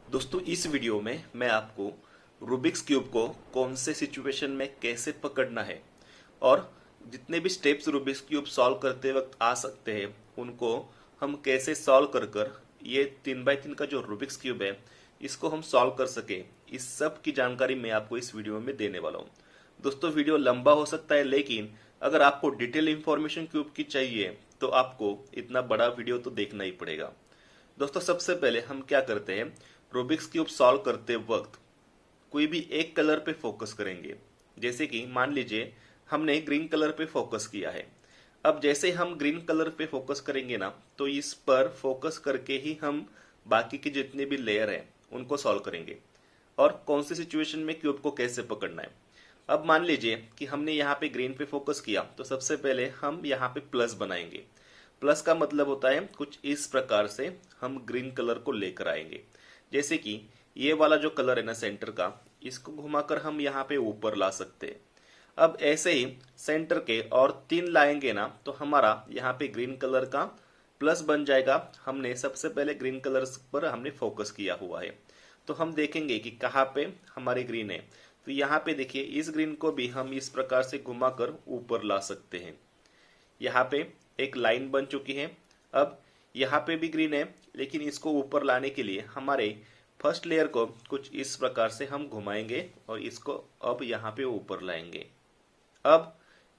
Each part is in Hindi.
दोस्तों इस वीडियो में मैं आपको रूबिक्स क्यूब को कौन से सिचुएशन में कैसे पकड़ना है और जितने भी स्टेप्स रूबिक्स क्यूब सॉल्व करते वक्त आ सकते हैं उनको हम कैसे सॉल्व कर कर ये 3x3 का जो रूबिक्स क्यूब है इसको हम सॉल्व कर सके, इस सब की जानकारी मैं आपको इस वीडियो में देने वाला हूँ। दोस्तों वीडियो लंबा हो सकता है, लेकिन अगर आपको डिटेल इंफॉर्मेशन क्यूब की चाहिए तो आपको इतना बड़ा वीडियो तो देखना ही पड़ेगा। दोस्तों सबसे पहले हम क्या करते हैं, रूबिक्स क्यूब सॉल्व करते वक्त कोई भी एक कलर पे फोकस करेंगे। जैसे कि मान लीजिए हमने ग्रीन कलर पे फोकस किया है। अब जैसे हम ग्रीन कलर पे फोकस करेंगे ना, तो इस पर फोकस करके ही हम बाकी के जितने भी लेयर हैं उनको सॉल्व करेंगे और कौन सी सिचुएशन में क्यूब को कैसे पकड़ना है। अब मान लीजिए कि हमने यहाँ पे ग्रीन पे फोकस किया, तो सबसे पहले हम यहाँ पे प्लस बनाएंगे। प्लस का मतलब होता है कुछ इस प्रकार से हम ग्रीन कलर को लेकर आएंगे। जैसे कि ये वाला जो कलर है ना सेंटर का, इसको घुमाकर हम यहाँ पे ऊपर ला सकते हैं। अब ऐसे ही सेंटर के और 3 लाएंगे ना, तो हमारा यहाँ पे ग्रीन कलर का प्लस बन जाएगा। हमने सबसे पहले ग्रीन कलर पर हमने फोकस किया हुआ है, तो हम देखेंगे कि कहाँ पे हमारे ग्रीन है। तो यहाँ पे देखिए इस ग्रीन को भी हम इस प्रकार से घुमाकर ऊपर ला सकते हैं। यहाँ पे एक लाइन बन चुकी है। अब यहाँ पे भी ग्रीन है, लेकिन इसको ऊपर लाने के लिए हमारे फर्स्ट लेयर को कुछ इस प्रकार से हम घुमाएंगे और इसको अब यहाँ पे ऊपर लाएंगे। अब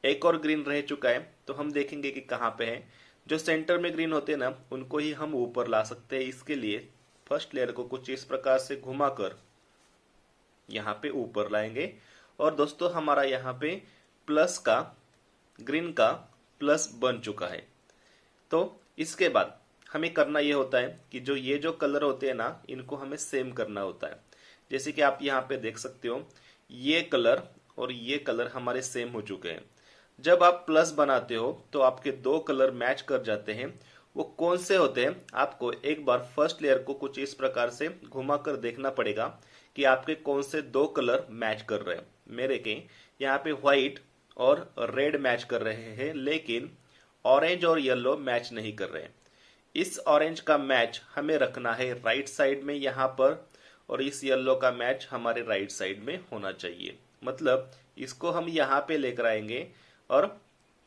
एक और ग्रीन रह चुका है, तो हम देखेंगे कि कहाँ पे है। जो सेंटर में ग्रीन होते हैं ना, उनको ही हम ऊपर ला सकते हैं। इसके लिए फर्स्ट लेयर को कुछ इस प्रकार से घुमाकर यहाँ पे ऊपर लाएंगे। और दोस्तों हमारा यहाँ पे प्लस का, ग्रीन का प्लस बन चुका है। तो इसके बाद हमें करना ये होता है कि जो ये जो कलर होते हैं ना, इनको हमें सेम करना होता है। जैसे कि आप यहाँ पे देख सकते हो, ये कलर और ये कलर हमारे सेम हो चुके हैं। जब आप प्लस बनाते हो तो आपके दो कलर मैच कर जाते हैं। वो कौन से होते हैं, आपको एक बार फर्स्ट लेयर को कुछ इस प्रकार से घुमा कर देखना पड़ेगा कि आपके कौन से दो कलर मैच कर रहे हैं। मेरे के यहाँ पे व्हाइट और रेड मैच कर रहे हैं, लेकिन ऑरेंज और येलो मैच नहीं कर रहे हैं। इस ऑरेंज का मैच हमें रखना है राइट साइड में यहाँ पर, और इस येलो का मैच हमारे राइट साइड में होना चाहिए। मतलब इसको हम यहाँ पे लेकर आएंगे और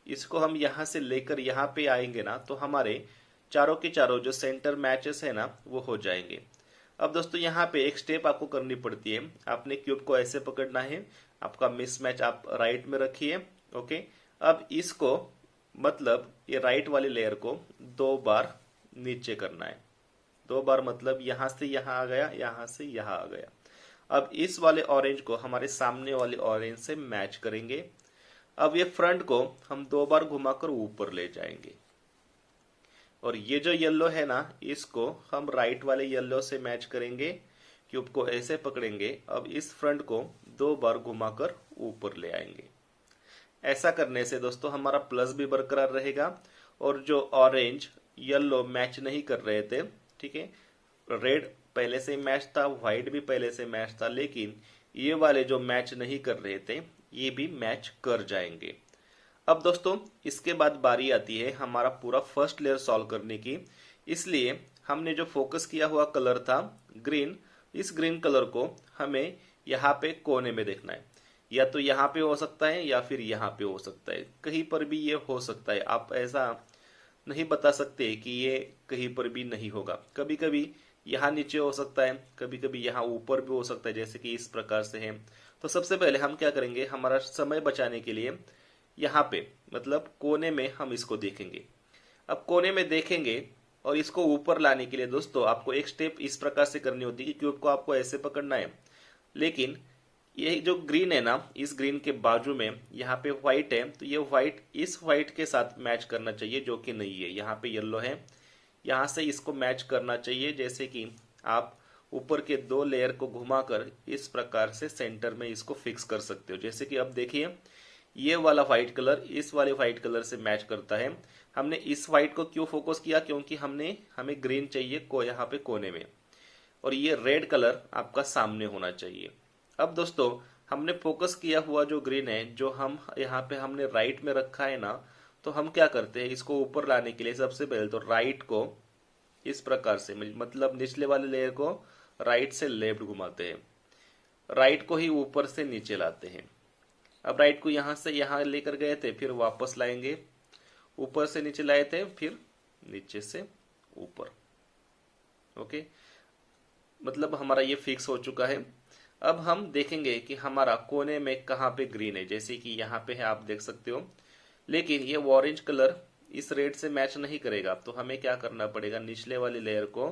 इसको हम यहाँ से लेकर यहाँ पे आएंगे ना, तो हमारे चारों के चारों जो सेंटर मैचेस है ना, वो हो जाएंगे। अब दोस्तों यहाँ पे एक स्टेप आपको करनी पड़ती है। आपने क्यूब को ऐसे पकड़ना है, आपका मिसमैच आप राइट में रखिए। ओके, अब इसको मतलब ये राइट वाली लेयर को 2 बार नीचे करना है। 2 बार मतलब यहां से यहां आ गया, यहां से यहां आ गया। अब इस वाले ऑरेंज को हमारे सामने वाले ऑरेंज से मैच करेंगे। अब ये फ्रंट को हम 2 बार घुमाकर ऊपर ले जाएंगे। और ये जो येलो है ना, इसको हम राइट वाले येलो से मैच करेंगे। क्यूब को ऐसे पकड़ेंगे। अब इस फ्रंट को 2 बार घुमाकर ऊपर ले आएंगे। ऐसा करने से दोस्तों हमारा प्लस भी बरकरार रहेगा, और जो ऑरेंज येलो मैच नहीं कर रहे थे, ठीक है, रेड पहले से मैच था, व्हाइट भी पहले से मैच था, लेकिन ये वाले जो मैच नहीं कर रहे थे ये भी मैच कर जाएंगे। अब दोस्तों इसके बाद बारी आती है हमारा पूरा फर्स्ट लेयर सॉल्व करने की। इसलिए हमने जो फोकस किया हुआ कलर था ग्रीन, इस ग्रीन कलर को हमें यहाँ पे कोने में देखना है। या तो यहाँ पे हो सकता है या फिर यहाँ पे हो सकता है, कहीं पर भी ये हो सकता है। आप ऐसा नहीं बता सकते कि ये कहीं पर भी नहीं होगा। कभी कभी यहाँ नीचे हो सकता है, कभी कभी यहाँ ऊपर भी हो सकता है, जैसे कि इस प्रकार से है। तो सबसे पहले हम क्या करेंगे, हमारा समय बचाने के लिए यहाँ पे मतलब कोने में हम इसको देखेंगे। अब कोने में देखेंगे और इसको ऊपर लाने के लिए दोस्तों आपको एक स्टेप इस प्रकार से करनी होती है कि क्यूब को आपको ऐसे पकड़ना है, लेकिन ये जो ग्रीन है ना, इस ग्रीन के बाजू में यहाँ पे व्हाइट है, तो ये व्हाइट इस व्हाइट के साथ मैच करना चाहिए, जो कि नहीं है। यहाँ पे येलो है, यहाँ से इसको मैच करना चाहिए। जैसे कि आप ऊपर के 2 लेयर को घुमाकर इस प्रकार से सेंटर में इसको फिक्स कर सकते हो। जैसे कि अब देखिए ये वाला व्हाइट कलर इस वाले व्हाइट कलर से मैच करता है। हमने इस व्हाइट को क्यों फोकस किया, क्योंकि हमें ग्रीन चाहिए को यहाँ पे कोने में, और ये रेड कलर आपका सामने होना चाहिए। अब दोस्तों हमने फोकस किया हुआ जो ग्रीन है, जो हम यहाँ पे हमने राइट में रखा है ना, तो हम क्या करते हैं, इसको ऊपर लाने के लिए सबसे पहले तो राइट को इस प्रकार से मतलब निचले वाले लेयर को राइट से लेफ्ट घुमाते हैं, राइट को ही ऊपर से नीचे लाते हैं। अब राइट को यहां से यहां लेकर गए थे, फिर वापस लाएंगे, ऊपर से नीचे लाए थे, फिर नीचे से ऊपर। ओके, मतलब हमारा ये फिक्स हो चुका है। अब हम देखेंगे कि हमारा कोने में कहाँ पे ग्रीन है, जैसे कि यहाँ पे है, आप देख सकते हो, लेकिन ये ऑरेंज कलर इस रेड से मैच नहीं करेगा। तो हमें क्या करना पड़ेगा, निचले वाली लेयर को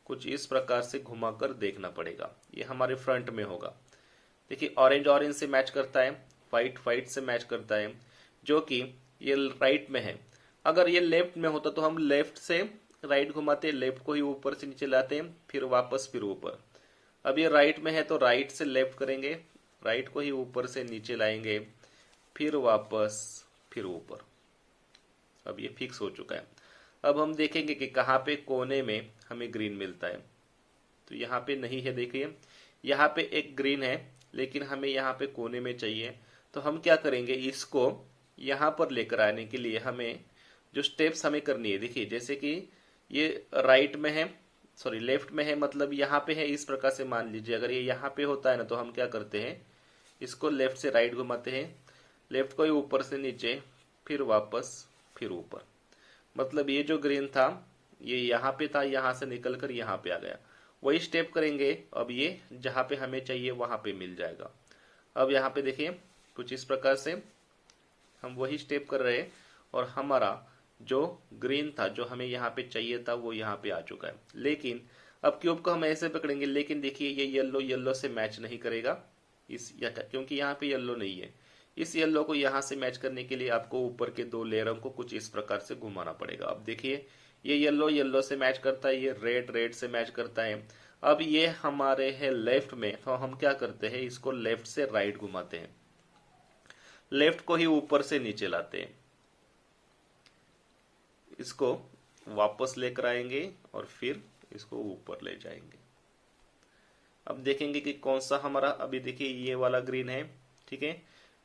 कुछ इस प्रकार से घुमाकर देखना पड़ेगा। ये हमारे फ्रंट में होगा। देखिए, ऑरेंज ऑरेंज से मैच करता है, व्हाइट व्हाइट से मैच करता है, जो कि ये राइट में है। अगर ये लेफ्ट में होता तो हम लेफ्ट से राइट घुमाते, लेफ्ट को ही ऊपर से नीचे लाते, फिर वापस फिर ऊपर। अब ये राइट में है तो राइट से लेफ्ट करेंगे, राइट को ही ऊपर से नीचे लाएंगे, फिर वापस फिर ऊपर। अब ये फिक्स हो चुका है। अब हम देखेंगे कि कहाँ पे कोने में हमें ग्रीन मिलता है। तो यहाँ पे नहीं है, देखिए यहाँ पे एक ग्रीन है, लेकिन हमें यहाँ पे कोने में चाहिए। तो हम क्या करेंगे, इसको यहाँ पर लेकर आने के लिए हमें जो स्टेप्स हमें करनी है, देखिए जैसे कि ये राइट में है, सॉरी लेफ्ट में है, मतलब यहाँ पे है, इस प्रकार से मान लीजिए। अगर ये यहाँ पे होता है ना, तो हम क्या करते हैं, इसको लेफ्ट से राइट घुमाते हैं, लेफ्ट को ही ऊपर से नीचे, फिर वापस फिर ऊपर। मतलब ये जो ग्रीन था ये यहाँ पे था, यहाँ से निकल कर यहाँ पे आ गया। वही स्टेप करेंगे, अब ये जहाँ पे हमें चाहिए वहां पे मिल जाएगा। अब यहाँ पे देखिए कुछ इस प्रकार से हम वही स्टेप कर रहे हैं, और हमारा जो ग्रीन था, जो हमें यहाँ पे चाहिए था, वो यहाँ पे आ चुका है। लेकिन अब क्यूब को हम ऐसे पकड़ेंगे, लेकिन देखिए ये येलो येलो से मैच नहीं करेगा क्योंकि यहाँ पे येलो नहीं है। इस येलो को यहाँ से मैच करने के लिए आपको ऊपर के दो लेयरों को कुछ इस प्रकार से घुमाना पड़ेगा। अब देखिए ये येलो येलो से मैच करता है, ये रेड रेड से मैच करता है। अब ये हमारे है लेफ्ट में, तो हम क्या करते हैं, इसको लेफ्ट से राइट घुमाते हैं, लेफ्ट को ही ऊपर से नीचे लाते हैं, इसको वापस लेकर आएंगे और फिर इसको ऊपर ले जाएंगे। अब देखेंगे कि कौन सा हमारा, अभी देखिए ये वाला ग्रीन है, ठीक है।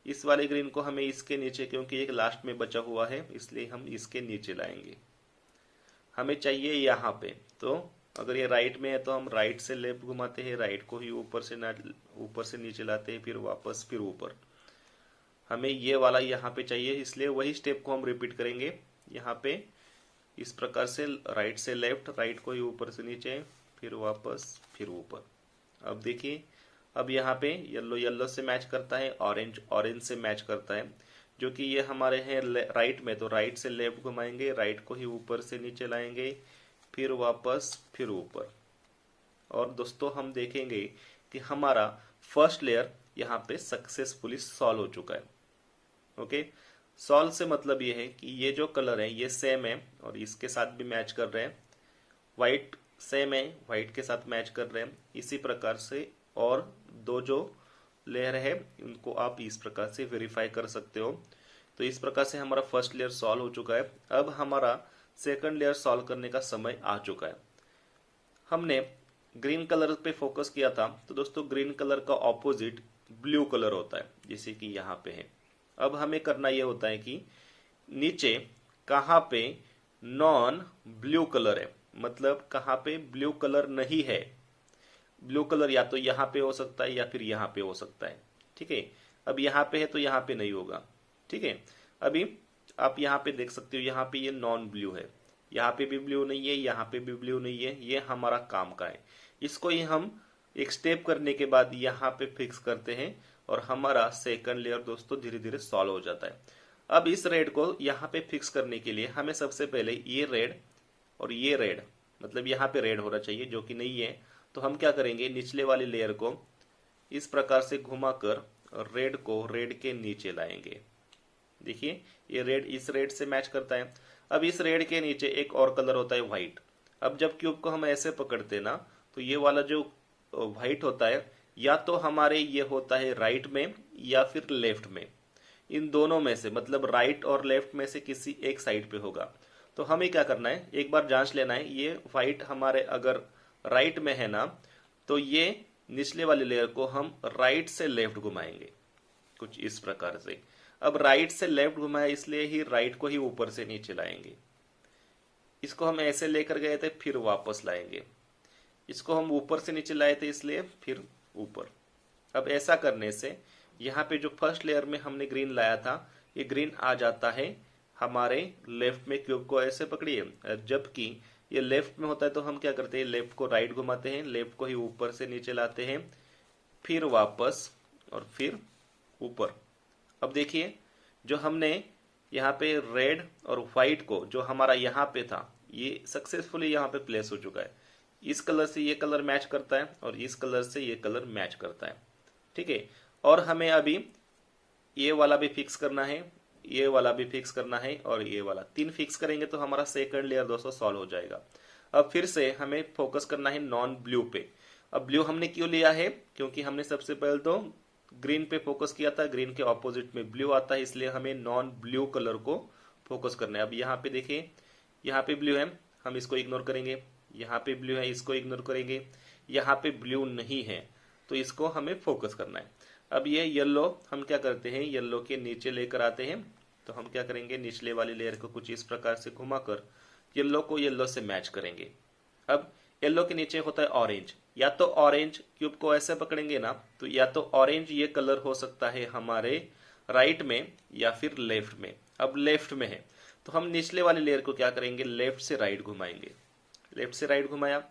इस वाले ग्रीन को हमें इसके नीचे, क्योंकि एक लास्ट में बचा हुआ है, इसलिए हम इसके नीचे लाएंगे। हमें चाहिए यहाँ पे, तो अगर ये राइट में है तो हम राइट से लेफ्ट घुमाते हैं, राइट को ही ऊपर से नीचे लाते हैं, फिर वापस फिर ऊपर। हमें ये वाला यहाँ पे चाहिए, इसलिए वही स्टेप को हम रिपीट करेंगे। यहाँ पे इस प्रकार से राइट से लेफ्ट, राइट को ही ऊपर से नीचे, फिर वापस फिर ऊपर। अब देखिए, अब यहाँ पे येलो येलो से मैच करता है, ऑरेंज ऑरेंज से मैच करता है, जो कि ये हमारे हैं राइट में। तो राइट से लेफ्ट घुमाएंगे, राइट को ही ऊपर से नीचे लाएंगे, फिर वापस फिर ऊपर। और दोस्तों हम देखेंगे कि हमारा फर्स्ट लेयर यहाँ पे सक्सेसफुली सॉल्व हो चुका है। ओके, सॉल्व से मतलब ये है कि ये जो कलर है ये सेम है और इसके साथ भी मैच कर रहे हैं, व्हाइट सेम है, व्हाइट के साथ मैच कर रहे हैं। इसी प्रकार से और दो जो लेयर है उनको आप इस प्रकार से वेरीफाई कर सकते हो। तो इस प्रकार से हमारा फर्स्ट लेयर सॉल्व हो चुका है। अब हमारा सेकंड लेयर सॉल्व करने का समय आ चुका है। हमने ग्रीन कलर पे फोकस किया था, तो दोस्तों ग्रीन कलर का ऑपोजिट ब्लू कलर होता है, जैसे कि यहाँ पे है। अब हमें करना यह होता है कि नीचे कहाँ पे नॉन ब्लू कलर है, मतलब कहाँ पे ब्लू कलर नहीं है। ब्लू कलर या तो यहाँ पे हो सकता है या फिर यहाँ पे हो सकता है, ठीक है। अब यहाँ पे है तो यहाँ पे नहीं होगा, ठीक है। अभी आप यहाँ पे देख सकते हो, यहाँ पे ये नॉन ब्लू है, यहाँ पे भी ब्लू नहीं है, यहाँ पे भी ब्लू नहीं है। ये हमारा काम का है। इसको ही हम एक स्टेप करने के बाद यहाँ पे फिक्स करते हैं और हमारा सेकंड लेयर दोस्तों धीरे धीरे सॉल्व हो जाता है। अब इस रेड को यहाँ पे फिक्स करने के लिए हमें सबसे पहले ये रेड और ये रेड, मतलब यहाँ पे रेड होना चाहिए जो कि नहीं है, तो हम क्या करेंगे, निचले वाली लेयर को इस प्रकार से घुमाकर रेड को रेड के नीचे लाएंगे। देखिए ये रेड इस रेड से मैच करता है। अब इस रेड के नीचे एक और कलर होता है व्हाइट। अब जब क्यूब को हम ऐसे पकड़ते ना, तो ये वाला जो व्हाइट होता है या तो हमारे ये होता है राइट में या फिर लेफ्ट में, इन दोनों में से, मतलब राइट और लेफ्ट में से किसी एक साइड पे होगा। तो हमें क्या करना है, एक बार जांच लेना है। ये व्हाइट हमारे अगर राइट में है ना, तो ये निचले वाली लेयर को हम राइट से लेफ्ट घुमाएंगे कुछ इस प्रकार से। अब राइट से लेफ्ट घुमाया इसलिए ही राइट को ही ऊपर से नीचे लाएंगे। इसको हम ऐसे लेकर गए थे, फिर वापस लाएंगे। इसको हम ऊपर से नीचे लाए थे इसलिए फिर ऊपर। अब ऐसा करने से यहाँ पे जो फर्स्ट लेयर में हमने ग्रीन लाया था ये ग्रीन आ जाता है हमारे लेफ्ट में। क्यूब को ऐसे पकड़िए, जबकि ये लेफ्ट में होता है तो हम क्या करते हैं, लेफ्ट को राइट घुमाते हैं, लेफ्ट को ही ऊपर से नीचे लाते हैं, फिर वापस और फिर ऊपर। अब देखिए जो हमने यहाँ पे रेड और व्हाइट को जो हमारा यहाँ पे था ये सक्सेसफुली यहाँ पे प्लेस हो चुका है। इस कलर से ये कलर मैच करता है और इस कलर से ये कलर मैच करता है, ठीक है। और हमें अभी ये वाला भी फिक्स करना है, ये वाला भी फिक्स करना है और ये वाला, तीन फिक्स करेंगे तो हमारा सेकंड लेयर दोस्तों सॉल्व हो जाएगा। अब फिर से हमें फोकस करना है नॉन ब्लू पे। अब ब्लू हमने क्यों लिया है, क्योंकि हमने सबसे पहले तो ग्रीन पे फोकस किया था, ग्रीन के ऑपोजिट में ब्लू आता है, इसलिए हमें नॉन ब्लू कलर को फोकस करना है। अब यहाँ पे देखिए, यहाँ पे ब्लू है, हम इसको इग्नोर करेंगे, यहाँ पे ब्लू है, इसको इग्नोर करेंगे, यहाँ पे ब्लू नहीं है तो इसको हमें फोकस करना है। अब ये येलो हम क्या करते हैं, येलो के नीचे लेकर आते हैं, तो हम क्या करेंगे, निचले वाली लेयर को कुछ इस प्रकार से घुमाकर येलो को येलो से मैच करेंगे। अब येलो के नीचे होता है ऑरेंज, या तो ऑरेंज क्यूब को ऐसे पकड़ेंगे ना तो या तो ऑरेंज ये कलर हो सकता है हमारे राइट में या फिर लेफ्ट में। अब लेफ्ट में है तो हम निचले वाली लेयर को क्या करेंगे, लेफ्ट से राइट घुमाएंगे, लेफ्ट से राइट घुमाया,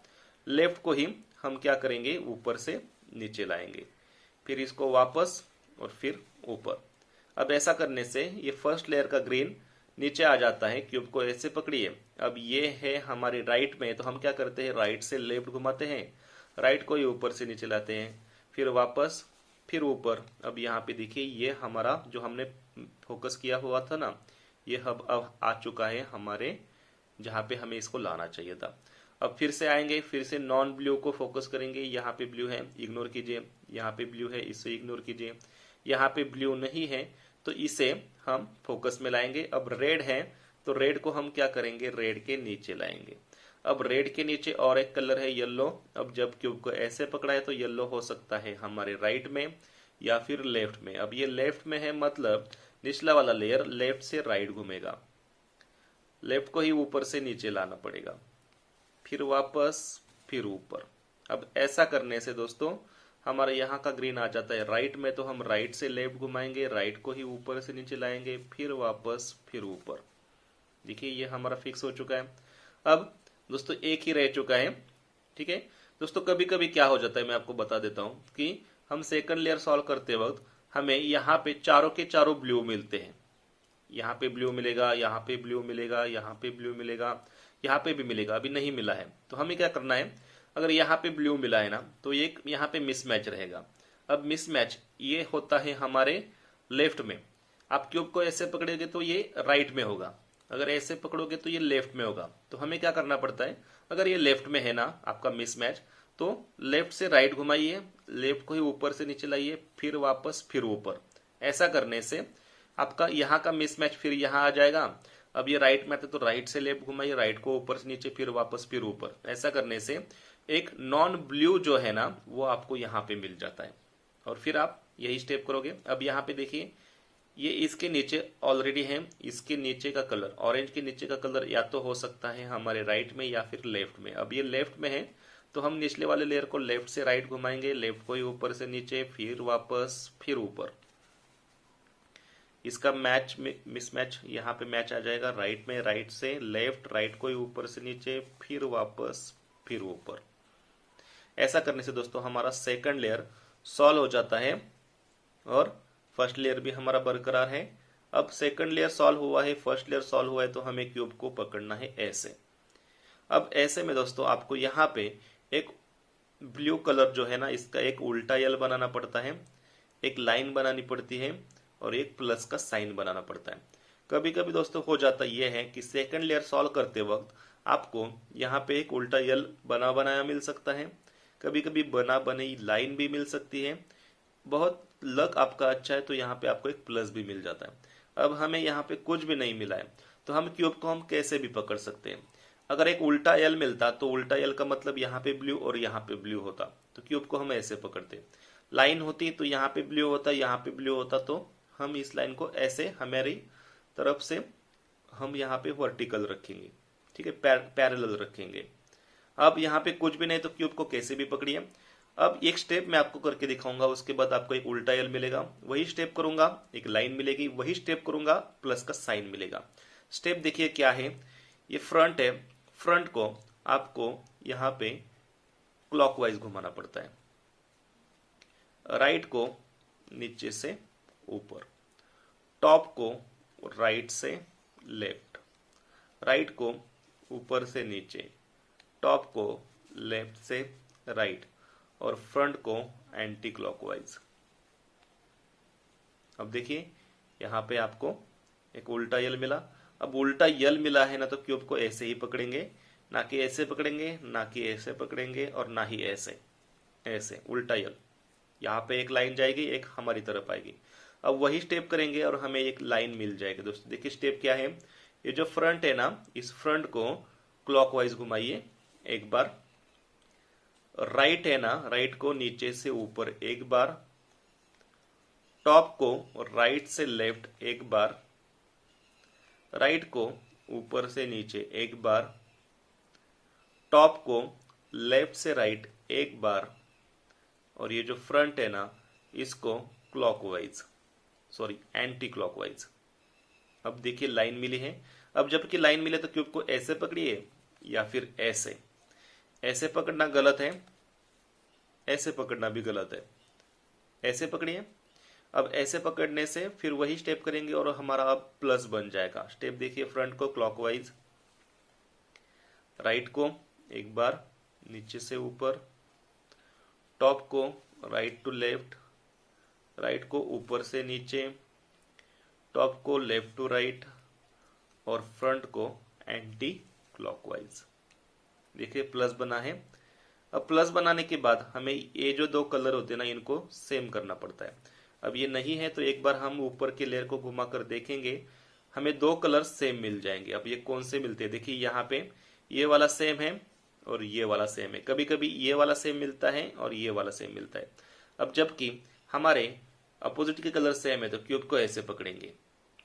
लेफ्ट को ही हम क्या करेंगे, ऊपर से नीचे लाएंगे, फिर इसको वापस और फिर ऊपर। अब ऐसा करने से ये फर्स्ट लेयर का ग्रीन नीचे आ जाता है। क्यूब को ऐसे पकड़िए, अब ये है हमारे राइट में तो हम क्या करते हैं, राइट से लेफ्ट घुमाते हैं, राइट को ही ऊपर से नीचे लाते हैं, फिर वापस फिर ऊपर। अब यहाँ पे देखिए ये हमारा जो हमने फोकस किया हुआ था ना ये अब आ चुका है हमारे जहाँ पे हमें इसको लाना चाहिए था। अब फिर से आएंगे, फिर से नॉन ब्लू को फोकस करेंगे, यहाँ पे ब्लू है इग्नोर कीजिए, यहाँ पे ब्लू है इसे इग्नोर कीजिए, यहाँ पे ब्लू नहीं है तो इसे हम फोकस में लाएंगे। अब रेड है तो रेड को हम क्या करेंगे, रेड के नीचे लाएंगे। अब रेड के नीचे और एक कलर है येलो। अब जब क्यूब को ऐसे पकड़ा है तो येलो हो सकता है हमारे राइट में या फिर लेफ्ट में। अब ये लेफ्ट में है मतलब निचला वाला लेयर लेफ्ट से राइट घूमेगा, लेफ्ट को ही ऊपर से नीचे लाना पड़ेगा, फिर वापस फिर ऊपर। अब ऐसा करने से दोस्तों हमारे यहाँ का ग्रीन आ जाता है राइट में तो हम राइट से लेफ्ट घुमाएंगे, राइट को ही ऊपर से नीचे लाएंगे, फिर वापस फिर ऊपर। देखिए ये हमारा फिक्स हो चुका है। अब दोस्तों एक ही रह चुका है, ठीक है दोस्तों। कभी कभी क्या हो जाता है मैं आपको बता देता हूँ कि हम सेकंड लेयर सॉल्व करते वक्त हमें यहाँ पे चारों के चारों ब्लू मिलते हैं, यहाँ पे ब्लू मिलेगा, यहाँ पे ब्लू मिलेगा, यहाँ पे ब्लू मिलेगा, यहाँ पे भी मिलेगा, अभी नहीं मिला है तो हमें क्या करना है, अगर यहाँ पे ब्लू मिला है ना तो ये यहाँ पे मिसमैच रहेगा। अब मिसमैच ये होता है हमारे लेफ्ट में। आप क्यूब को ऐसे पकड़ेंगे तो ये राइट में होगा, अगर ऐसे पकड़ोगे तो ये लेफ्ट में होगा। तो हमें क्या करना पड़ता है, अगर ये लेफ्ट में है ना आपका मिसमैच तो लेफ्ट से राइट घुमाइए, लेफ्ट को ही ऊपर से नीचे लाइए, फिर वापस फिर ऊपर। ऐसा करने से आपका यहाँ का मिसमैच फिर यहाँ आ जाएगा। अब ये राइट में आता तो राइट से लेफ्ट घुमाइए, राइट को ऊपर से नीचे, फिर वापस फिर ऊपर। ऐसा करने से एक नॉन ब्लू जो है ना वो आपको यहाँ पे मिल जाता है और फिर आप यही स्टेप करोगे। अब यहाँ पे देखिए ये इसके नीचे ऑलरेडी है, इसके नीचे का कलर ऑरेंज के नीचे का कलर या तो हो सकता है हमारे राइट में या फिर लेफ्ट में। अब ये लेफ्ट में है तो हम निचले वाले लेयर को लेफ्ट से राइट घुमाएंगे, लेफ्ट को ही ऊपर से नीचे, फिर वापस फिर ऊपर। इसका मैच मिसमैच यहाँ पे मैच आ जाएगा, राइट में राइट से लेफ्ट, राइट को ही ऊपर से नीचे, फिर वापस फिर ऊपर। ऐसा करने से दोस्तों हमारा सेकंड लेयर सॉल्व हो जाता है और फर्स्ट लेयर भी हमारा बरकरार है। अब सेकंड लेयर सॉल्व हुआ है, फर्स्ट लेयर सॉल्व हुआ है तो हमें क्यूब को पकड़ना है ऐसे। अब ऐसे में दोस्तों आपको यहाँ पे एक ब्लू कलर जो है ना इसका एक उल्टा यल बनाना पड़ता है, एक लाइन बनानी पड़ती है और एक प्लस का साइन बनाना पड़ता है। कभी कभी दोस्तों हो जाता यह है कि सेकंड लेयर सॉल्व करते वक्त आपको यहाँ पे एक उल्टा यल बना बनाया मिल सकता है, कभी कभी बना बनी लाइन भी मिल सकती है। बहुत लक आपका अच्छा है तो यहाँ पे आपको एक प्लस भी मिल जाता है। अब हमें यहाँ पे कुछ भी नहीं मिला है तो हम क्यूब को हम कैसे भी पकड़ सकते हैं। अगर एक उल्टा यल मिलता तो उल्टा यल का मतलब यहाँ पे ब्लू और यहाँ पे ब्लू होता तो क्यूब को हम ऐसे पकड़ते। लाइन होती तो यहाँ पे ब्लू होता, यहाँ पे ब्लू होता तो हम इस लाइन को ऐसे हमारी तरफ से हम यहाँ पे वर्टिकल रखेंगे, ठीक है, पैरेलल रखेंगे। अब यहाँ पे कुछ भी नहीं तो क्यूब को कैसे भी पकड़िए। अब एक स्टेप मैं आपको करके दिखाऊंगा, उसके बाद आपको एक उल्टा एल मिलेगा, वही स्टेप करूंगा एक लाइन मिलेगी, वही स्टेप करूंगा प्लस का साइन मिलेगा। स्टेप देखिए क्या है, ये फ्रंट है, फ्रंट को आपको यहाँ पे क्लॉकवाइज घुमाना पड़ता है, राइट को नीचे से ऊपर, टॉप को राइट से लेफ्ट, राइट को ऊपर से नीचे, टॉप को लेफ्ट से राइट, और फ्रंट को एंटी क्लॉकवाइज। अब देखिए यहाँ पे आपको एक उल्टा यल मिला। अब उल्टा यल मिला है ना, तो क्यूब को ऐसे ही पकड़ेंगे, ना कि ऐसे पकड़ेंगे, ना कि ऐसे पकड़ेंगे, और ना ही ऐसे, ऐसे उल्टा यल। यहाँ पे एक लाइन जाएगी, एक हमारी तरफ आएगी। अब वही स्टेप करेंगे और हमें एक लाइन मिल जाएगी। दोस्तों देखिए स्टेप क्या है, ये जो फ्रंट है ना, इस फ्रंट को क्लॉकवाइज घुमाइए एक बार, राइट है ना, राइट को नीचे से ऊपर एक बार, टॉप को राइट से लेफ्ट एक बार, राइट को ऊपर से नीचे एक बार, टॉप को लेफ्ट से राइट एक बार, और ये जो फ्रंट है ना, इसको क्लॉकवाइज, सॉरी एंटी क्लॉकवाइज। अब देखिए लाइन मिली है। अब जबकि लाइन मिले तो क्यूब को ऐसे पकड़िए या फिर ऐसे, ऐसे पकड़ना गलत है, ऐसे पकड़ना भी गलत है, ऐसे पकड़िए। अब ऐसे पकड़ने से फिर वही स्टेप करेंगे और हमारा अब प्लस बन जाएगा। स्टेप देखिए, फ्रंट को क्लॉकवाइज, राइट को एक बार नीचे से ऊपर, टॉप को राइट टू लेफ्ट, राइट को ऊपर से नीचे, टॉप को लेफ्ट टू राइट, और फ्रंट को एंटी क्लॉकवाइज। देखिए प्लस बना है। अब प्लस बनाने के बाद हमें ये जो दो कलर होते हैं ना, इनको सेम करना पड़ता है। अब ये नहीं है तो एक बार हम ऊपर के लेयर को घुमा कर देखेंगे, हमें दो कलर सेम मिल जाएंगे। अब ये कौन से मिलते हैं, देखिए यहाँ पे ये वाला सेम है और ये वाला सेम है। कभी कभी ये वाला सेम मिलता है और ये वाला सेम मिलता है। अब जबकि हमारे अपोजिट के कलर सेम है तो क्यूब को ऐसे पकड़ेंगे।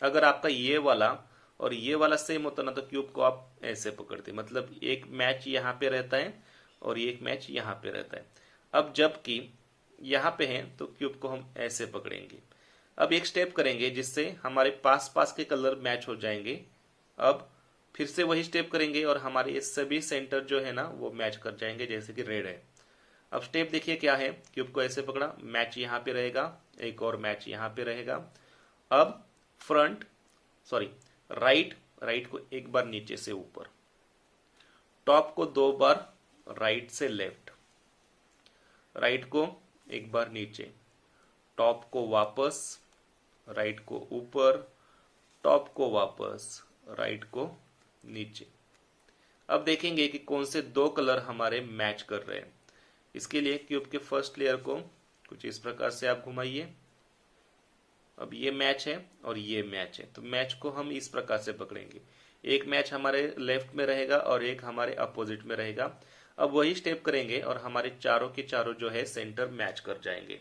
अगर आपका ये वाला और ये वाला सेम होता ना, तो क्यूब को आप ऐसे पकड़ते, मतलब एक मैच यहाँ पे रहता है और एक मैच यहाँ पे रहता है। अब जबकि यहाँ पे है तो क्यूब को हम ऐसे पकड़ेंगे। अब एक स्टेप करेंगे जिससे हमारे पास पास के कलर मैच हो जाएंगे। अब फिर से वही स्टेप करेंगे और हमारे ये सभी सेंटर जो है ना वो मैच कर जाएंगे, जैसे कि रेड है। अब स्टेप देखिए क्या है, क्यूब को ऐसे पकड़ा, मैच यहाँ पे रहेगा, एक और मैच यहाँ पे रहेगा। अब फ्रंट, सॉरी राइट, राइट को एक बार नीचे से ऊपर, टॉप को दो बार राइट से लेफ्ट, राइट को एक बार नीचे, टॉप को वापस, राइट को ऊपर, टॉप को वापस, राइट को नीचे। अब देखेंगे कि कौन से दो कलर हमारे मैच कर रहे हैं। इसके लिए क्यूब के फर्स्ट लेयर को कुछ इस प्रकार से आप घुमाइए। अब ये मैच है और ये मैच है, तो मैच को हम इस प्रकार से पकड़ेंगे। एक मैच हमारे लेफ्ट में रहेगा और एक हमारे अपोजिट में रहेगा। अब वही स्टेप करेंगे और हमारे चारों के चारों जो है सेंटर मैच कर जाएंगे।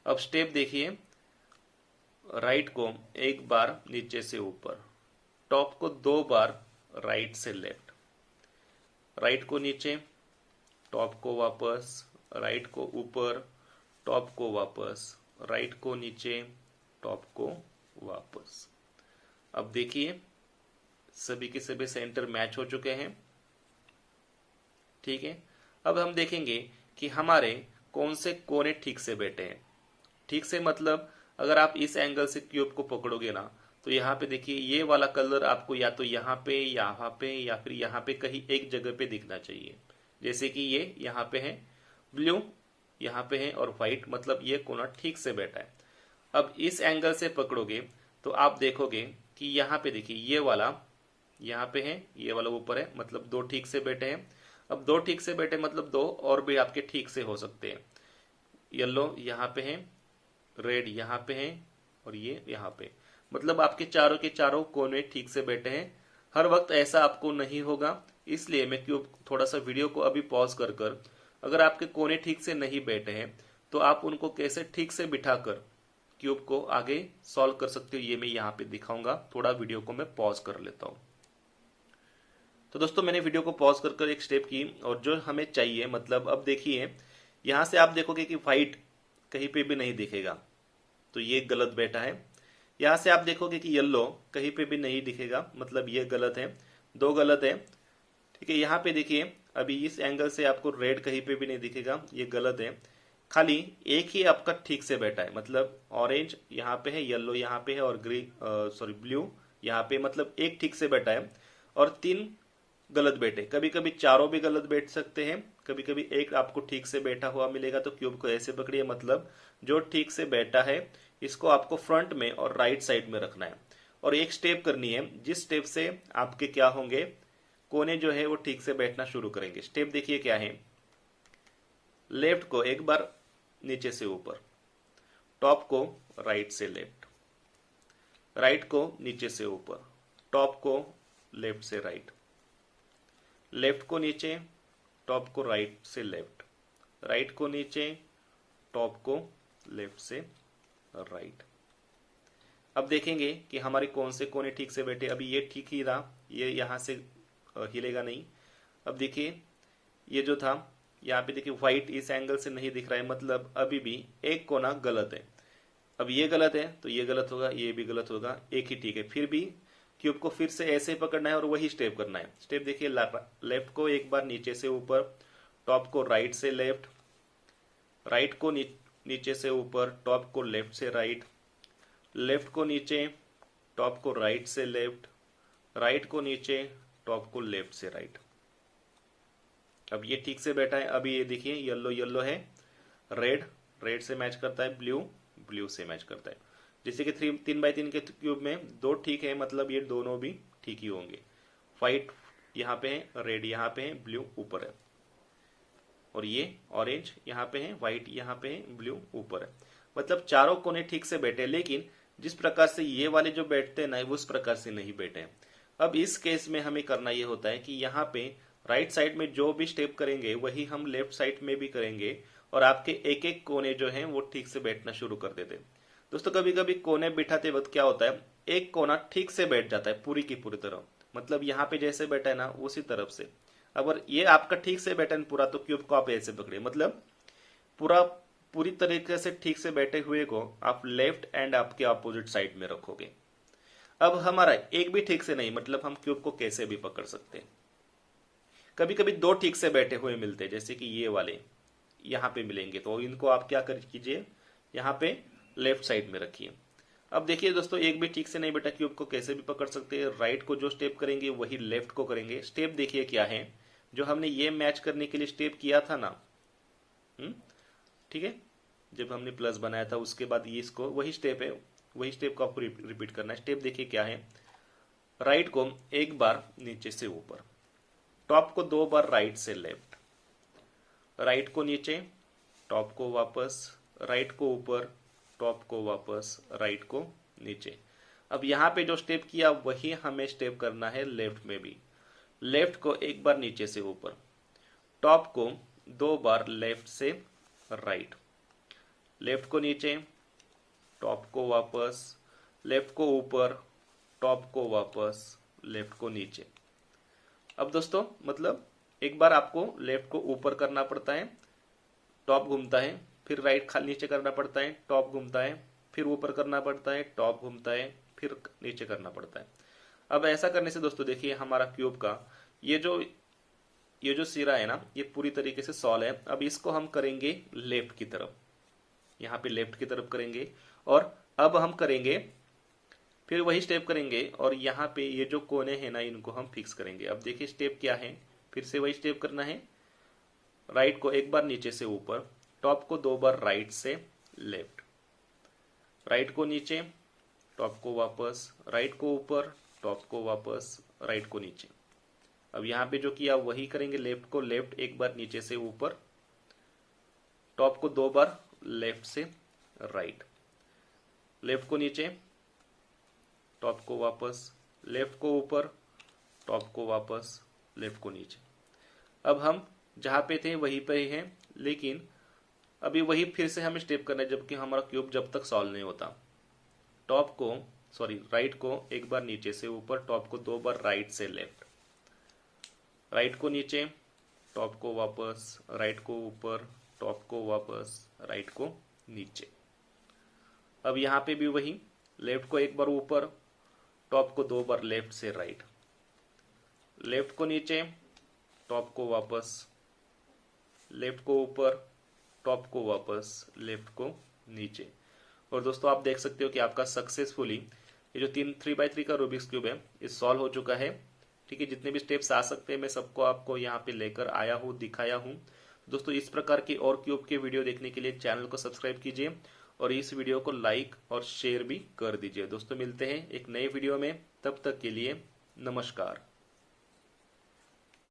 अब स्टेप देखिए, राइट को एक बार नीचे से ऊपर, टॉप को दो बार राइट से लेफ्ट, राइट को नीचे, टॉप को वापस, राइट को ऊपर, टॉप को वापस, राइट को नीचे, टॉप को वापस। अब देखिए सभी के सभी सेंटर मैच हो चुके हैं। ठीक है, अब हम देखेंगे कि हमारे कौन से कोने ठीक से बैठे हैं। ठीक से मतलब अगर आप इस एंगल से क्यूब को पकड़ोगे ना, तो यहाँ पे देखिए ये वाला कलर आपको या तो यहाँ पे, यहाँ पे, या फिर यहाँ पे कहीं एक जगह पे दिखना चाहिए। जैसे कि ये यहाँ पे है ब्लू, यहाँ पे है और व्हाइट, मतलब ये कोना ठीक से बैठा है। अब इस एंगल से पकड़ोगे तो आप देखोगे कि यहाँ पे देखिए ये वाला यहाँ पे है, ये वाला ऊपर है, मतलब दो ठीक से बैठे हैं। अब दो ठीक से बैठे मतलब दो और भी आपके ठीक से हो सकते हैं। येलो यहाँ पे है, रेड यहाँ पे है और ये यहाँ पे, मतलब आपके चारों के चारों कोने ठीक से बैठे हैं। हर वक्त ऐसा आपको नहीं होगा, इसलिए मैं क्यों थोड़ा सा वीडियो को अभी पॉज कर कर, अगर आपके कोने ठीक से नहीं बैठे हैं तो आप उनको कैसे ठीक से बिठाकर क्यूब को आगे सॉल्व कर सकते हो, ये मैं यहाँ पे दिखाऊंगा। थोड़ा वीडियो को मैं पॉज कर लेता हूँ। तो दोस्तों मैंने वीडियो को पॉज कर कर एक स्टेप की और जो हमें चाहिए, मतलब अब देखिए यहाँ से आप देखोगे कि व्हाइट कहीं पे भी नहीं दिखेगा, तो ये गलत बैठा है। यहाँ से आप देखोगे कि येलो कहीं पे भी नहीं दिखेगा, मतलब ये गलत है, दो गलत है। ठीक है, यहाँ पे देखिए अभी इस एंगल से आपको रेड कहीं पे भी नहीं दिखेगा, ये गलत है। खाली एक ही आपका ठीक से बैठा है, मतलब ऑरेंज यहाँ पे है, येलो यहाँ पे है और ग्रीन सॉरी ब्लू यहाँ पे, मतलब एक ठीक से बैठा है और तीन गलत बैठे। कभी कभी चारों भी गलत बैठ सकते हैं, कभी कभी एक आपको ठीक से बैठा हुआ मिलेगा। तो क्यूब को ऐसे पकड़िए, मतलब जो ठीक से बैठा है इसको आपको फ्रंट में और राइट साइड में रखना है और एक स्टेप करनी है, जिस स्टेप से आपके क्या होंगे, कोने जो है वो ठीक से बैठना शुरू करेंगे। स्टेप देखिए क्या है, लेफ्ट को एक बार नीचे से ऊपर, टॉप को राइट से लेफ्ट, राइट को नीचे से ऊपर, टॉप को लेफ्ट से राइट, लेफ्ट को नीचे, टॉप को राइट से लेफ्ट, राइट को नीचे, टॉप को लेफ्ट से राइट। अब देखेंगे कि हमारे कौन से कोने ठीक से बैठे। अभी ये ठीक ही रहा, ये यहां से हिलेगा नहीं। अब देखिए ये जो था यहाँ पे देखिए व्हाइट इस एंगल से नहीं दिख रहा है, मतलब अभी भी एक कोना गलत है। अब ये गलत है तो ये गलत होगा, ये भी गलत होगा, एक ही ठीक है। फिर भी क्यूब को फिर से ऐसे पकड़ना है और वही स्टेप करना है। स्टेप देखिए, लेफ्ट को एक बार नीचे से ऊपर, टॉप को राइट से लेफ्ट, राइट को नीचे से ऊपर, टॉप को लेफ्ट से राइट, लेफ्ट को नीचे, टॉप को राइट से लेफ्ट, राइट को नीचे, टॉप को लेफ्ट से राइट। अब ये ठीक से बैठा है। अभी ये देखिए येलो येलो है, रेड रेड से मैच करता है, ब्लू ब्लू से मैच करता है। जैसे कि 3x3 के क्यूब में दो ठीक है, मतलब ये दोनों भी ठीक ही होंगे। व्हाइट यहाँ पे है, रेड यहाँ पे है, ब्लू ऊपर है, और ये ऑरेंज यहाँ पे है, व्हाइट यहाँ पे है, ब्लू ऊपर है। मतलब चारों कोने ठीक से बैठे, लेकिन जिस प्रकार से ये वाले जो बैठते हैं ना उस प्रकार से नहीं बैठे। अब इस केस में हमें करना ये होता है कि यहाँ पे राइट साइड में जो भी स्टेप करेंगे वही हम लेफ्ट साइड में भी करेंगे और आपके एक एक कोने जो हैं वो ठीक से बैठना शुरू कर देते हैं। दोस्तों कभी कभी कोने बिठाते वक्त क्या होता है, एक कोना ठीक से बैठ जाता है पूरी की पूरी तरह, मतलब यहाँ पे जैसे बैठा है ना उसी तरफ से। अगर ये आपका ठीक से बैठा है पूरा, तो क्यूब को आप ऐसे पकड़िए, मतलब पूरा पूरी तरीके से ठीक से बैठे हुए को आप लेफ्ट एंड आपके अपोजिट साइड में रखोगे। अब हमारा एक भी ठीक से नहीं, मतलब हम क्यूब को कैसे भी पकड़ सकते हैं। कभी कभी दो ठीक से बैठे हुए मिलते हैं, जैसे कि ये वाले यहाँ पे मिलेंगे, तो इनको आप क्या कर कीजिए, यहाँ पे लेफ्ट साइड में रखिए। अब देखिए दोस्तों एक भी ठीक से नहीं बैठा, क्यूब को कैसे भी पकड़ सकते हैं। राइट को जो स्टेप करेंगे वही लेफ्ट को करेंगे। स्टेप देखिए क्या है, जो हमने ये मैच करने के लिए स्टेप किया था ना, ठीक है, जब हमने प्लस बनाया था उसके बाद ये इसको वही स्टेप है, वही स्टेप को आपको रिपीट करना है। स्टेप देखिए क्या है, राइट को एक बार नीचे से ऊपर, टॉप को दो बार राइट से लेफ्ट, राइट को नीचे, टॉप को वापस, राइट को ऊपर, टॉप को वापस, राइट को नीचे। अब यहाँ पे जो स्टेप किया वही हमें स्टेप करना है लेफ्ट में भी। लेफ्ट को एक बार नीचे से ऊपर, टॉप को दो बार लेफ्ट से राइट, लेफ्ट को नीचे, टॉप को वापस, लेफ्ट को ऊपर, टॉप को वापस, लेफ्ट को नीचे। अब दोस्तों मतलब एक बार आपको लेफ्ट को ऊपर करना पड़ता है, टॉप घूमता है, फिर राइट खाली नीचे करना पड़ता है, टॉप घूमता है, फिर ऊपर करना पड़ता है, टॉप घूमता है, फिर नीचे करना पड़ता है। अब ऐसा करने से दोस्तों देखिए हमारा क्यूब का ये जो सिरा है ना ये पूरी तरीके से सॉल्व है। अब इसको हम करेंगे लेफ्ट की तरफ, यहाँ पे लेफ्ट की तरफ करेंगे और अब हम करेंगे फिर वही स्टेप करेंगे और यहाँ पे ये जो कोने हैं ना इनको हम फिक्स करेंगे। अब देखिए स्टेप क्या है, फिर से वही स्टेप करना है, राइट को एक बार नीचे से ऊपर, टॉप को दो बार राइट से लेफ्ट, राइट को नीचे, टॉप को वापस, राइट को ऊपर, टॉप को वापस, राइट को नीचे। अब यहाँ पे जो किया वही करेंगे, लेफ्ट को लेफ्ट एक बार नीचे से ऊपर, टॉप को दो बार लेफ्ट से राइट, लेफ्ट को नीचे, टॉप को वापस, लेफ्ट को ऊपर, टॉप को वापस, लेफ्ट को नीचे। अब हम जहाँ पे थे वहीं पे ही हैं, लेकिन अभी वही फिर से हमें स्टेप करना है जबकि हमारा क्यूब जब तक सॉल्व नहीं होता। टॉप को राइट को एक बार नीचे से ऊपर, टॉप को दो बार राइट से लेफ्ट, राइट को नीचे, टॉप को वापस, राइट को ऊपर, टॉप को वापस, राइट को नीचे। अब यहाँ पे भी वही, लेफ्ट को एक बार ऊपर, टॉप को 2 बार लेफ्ट से राइट, लेफ्ट को नीचे, टॉप को वापस, लेफ्ट को ऊपर, टॉप को वापस, लेफ्ट को नीचे। और दोस्तों आप देख सकते हो कि आपका सक्सेसफुली ये जो 3x3 का रूबिक्स क्यूब है ये सॉल्व हो चुका है। ठीक है, जितने भी स्टेप्स आ सकते हैं मैं सबको आपको यहाँ पे लेकर आया हूँ, दिखाया हूँ। दोस्तों इस प्रकार की और क्यूब के वीडियो देखने के लिए चैनल को सब्सक्राइब कीजिए और इस वीडियो को लाइक और शेयर भी कर दीजिए। दोस्तों मिलते हैं एक नए वीडियो में, तब तक के लिए नमस्कार।